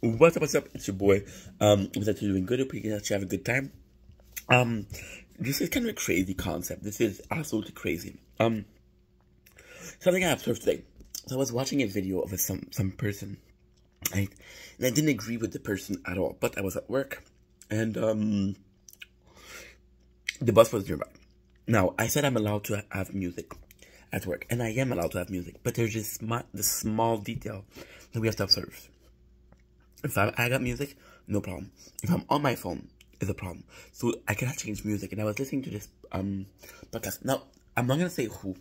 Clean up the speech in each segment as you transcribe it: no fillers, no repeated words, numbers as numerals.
What's up? It's your boy. Hope that you're doing good. Hope you can actually have a good time. This is kind of a crazy concept. This is absolutely crazy. Something I observed today. So I was watching a video of some person, right? And I didn't agree with the person at all. But I was at work, and the bus was nearby. Now I said I'm allowed to have music at work, and I am allowed to have music. But there's just this small detail that we have to observe. If I got music, no problem. If I'm on my phone, it's a problem. So I cannot change music. And I was listening to this podcast. Now, I'm not going to say who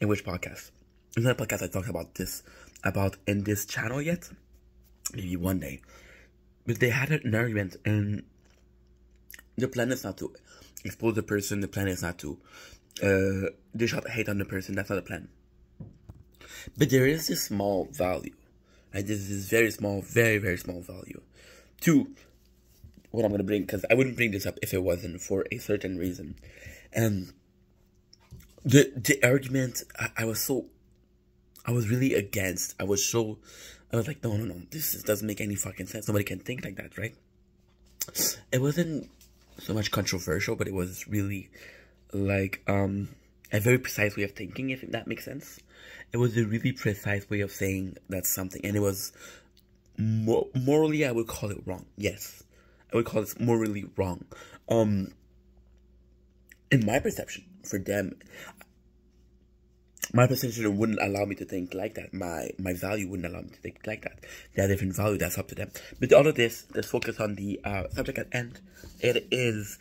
in which podcast. It's not a podcast I talked about in this channel yet. Maybe one day. But they had an argument, and the plan is not to expose the person. The plan is not to dish out hate on the person. That's not the plan. But there is this small value. Right? This is very small, very, very small value to what I'm going to bring, because I wouldn't bring this up if it wasn't for a certain reason. And the argument, I was really against. I was like, no, this doesn't make any fucking sense. Nobody can think like that, right? It wasn't so much controversial, but it was really like a very precise way of thinking, if that makes sense. It was a really precise way of saying that's something, and it was morally, I would call it wrong. Yes, I would call it morally wrong. In my perception, for them, my perception wouldn't allow me to think like that. My value wouldn't allow me to think like that. They have different value. That's up to them. But all of this, let's focus on the subject at end. It is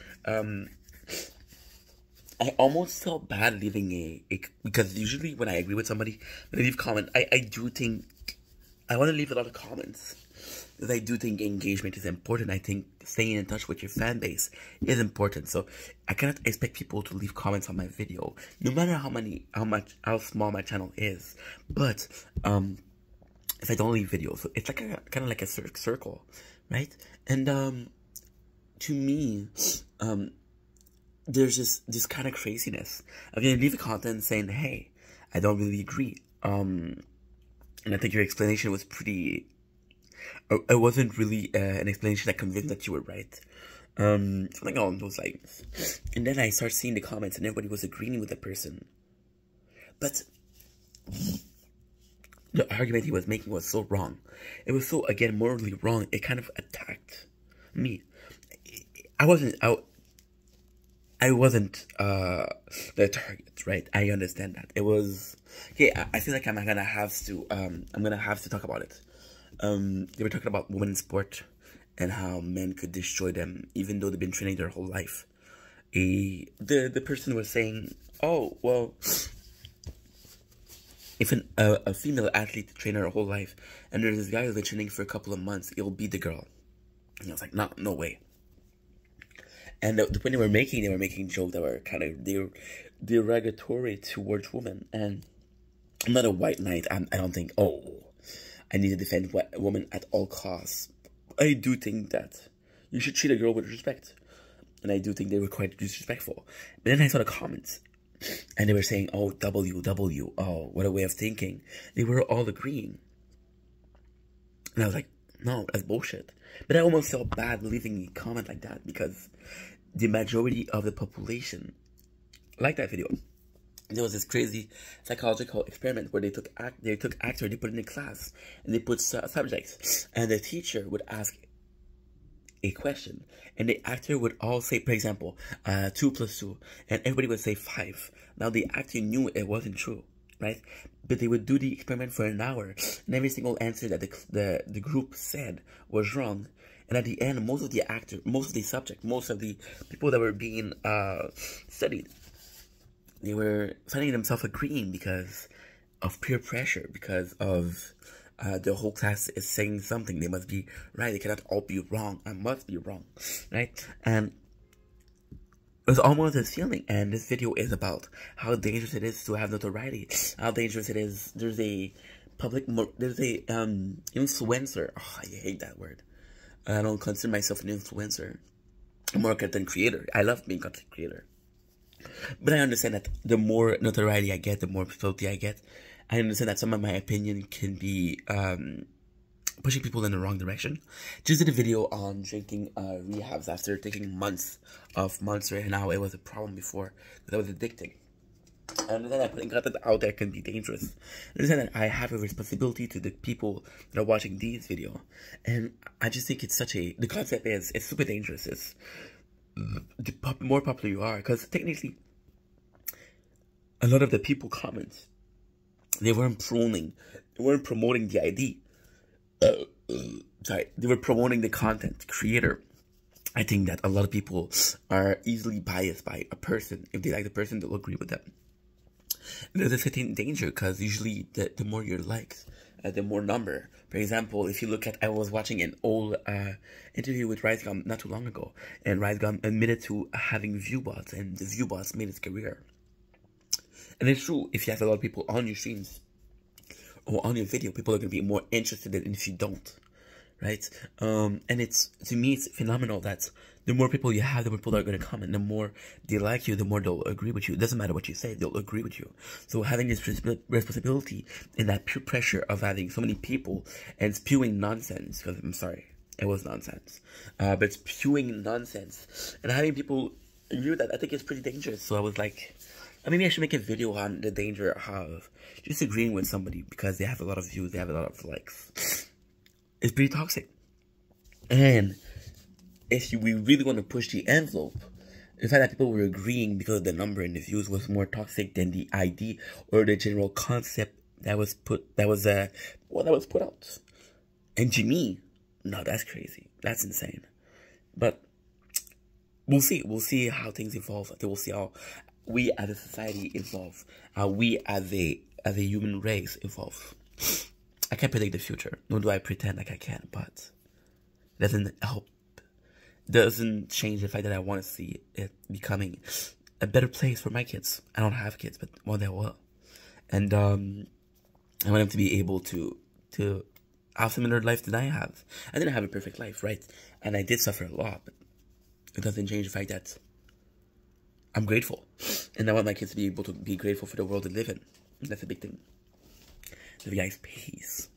I almost felt bad leaving because usually when I agree with somebody, when I leave comment, I do think, I want to leave a lot of comments, because I do think engagement is important. I think staying in touch with your fan base is important. So I cannot expect people to leave comments on my video, no matter how small my channel is. But if I don't leave videos, so it's like kind of like a circle, right? And to me, there's just this kind of craziness. I'm gonna leave a content saying, hey, I don't really agree. And I think your explanation was pretty, it wasn't really an explanation that convinced that you were right. Something along those lines. And then I start seeing the comments, and everybody was agreeing with the person. But the argument he was making was so wrong. It was so, again, morally wrong. It kind of attacked me. I wasn't the target, right? I understand that. It was, okay, I feel like I'm gonna have to talk about it. They were talking about women in sport and how men could destroy them even though they've been training their whole life. The person was saying, oh, well, if a female athlete trained her whole life and there's this guy who's been training for a couple of months, he'll beat the girl. And I was like, no way. And when they were making jokes that were kind of derogatory towards women. And I'm not a white knight. I don't think, oh, I need to defend women at all costs. I do think that you should treat a girl with respect. And I do think they were quite disrespectful. But then I saw the comments, and they were saying, oh, WW, oh, what a way of thinking. They were all agreeing. And I was like, no, that's bullshit. But I almost felt bad leaving a comment like that, because the majority of the population liked that video. There was this crazy psychological experiment where they took actors, they put in a class, and they put subjects, and the teacher would ask a question, and the actor would all say, for example, 2 plus 2, and everybody would say 5. Now the actor knew it wasn't true, right? But they would do the experiment for an hour, and every single answer that the group said was wrong. And at the end, most of the people that were being studied, they were finding themselves agreeing because of peer pressure, because of the whole class is saying something. They must be right. They cannot all be wrong. I must be wrong, right? And it was almost this feeling. And this video is about how dangerous it is to have notoriety. How dangerous it is. There's a influencer. Oh, I hate that word. I don't consider myself an influencer. I'm more a content creator. I love being a content creator. But I understand that the more notoriety I get, the more visibility I get. I understand that some of my opinion can be pushing people in the wrong direction. Just did a video on drinking rehabs after taking months of Monster, and how it was a problem before because I was addicting. I understand that putting content out there can be dangerous. I understand that I have a responsibility to the people that are watching these videos, and I just think it's the concept is, it's super dangerous. It's the more popular you are, because technically a lot of the people comment, they weren't promoting the ID. They were promoting the content creator. I think that a lot of people are easily biased by a person. If they like the person, they'll agree with them. And there's a certain danger, because usually the more your likes, the more number. For example, if you look at, I was watching an old interview with Rise Gum not too long ago, and Rise Gum admitted to having view bots, and the view bots made his career. And it's true, if you have a lot of people on your streams or on your video, people are going to be more interested than if you don't, right? And to me, it's phenomenal that the more people you have, the more people are going to comment. The more they like you, the more they'll agree with you. It doesn't matter what you say, they'll agree with you. So having this responsibility and that peer pressure of having so many people and spewing nonsense, because I'm sorry, it was nonsense, but spewing nonsense and having people agree with that, I think it's pretty dangerous. So I was like, maybe I should make a video on the danger of just agreeing with somebody because they have a lot of views, they have a lot of likes. It's pretty toxic. And if we really want to push the envelope, the fact that people were agreeing because of the number and the views was more toxic than the ID or the general concept that was put out. And to me, no, that's crazy. That's insane. But we'll see. We'll see how things evolve. We'll see how we as a society evolve, how we as a human race evolve. I can't predict the future, nor do I pretend like I can, but it doesn't help. Doesn't change the fact that I want to see it becoming a better place for my kids. I don't have kids, but one day I will. And I want them to be able to have similar life than I have. I didn't have a perfect life, right? And I did suffer a lot, but it doesn't change the fact that I'm grateful. And I want my kids to be able to be grateful for the world they live in. That's a big thing. So guys, peace.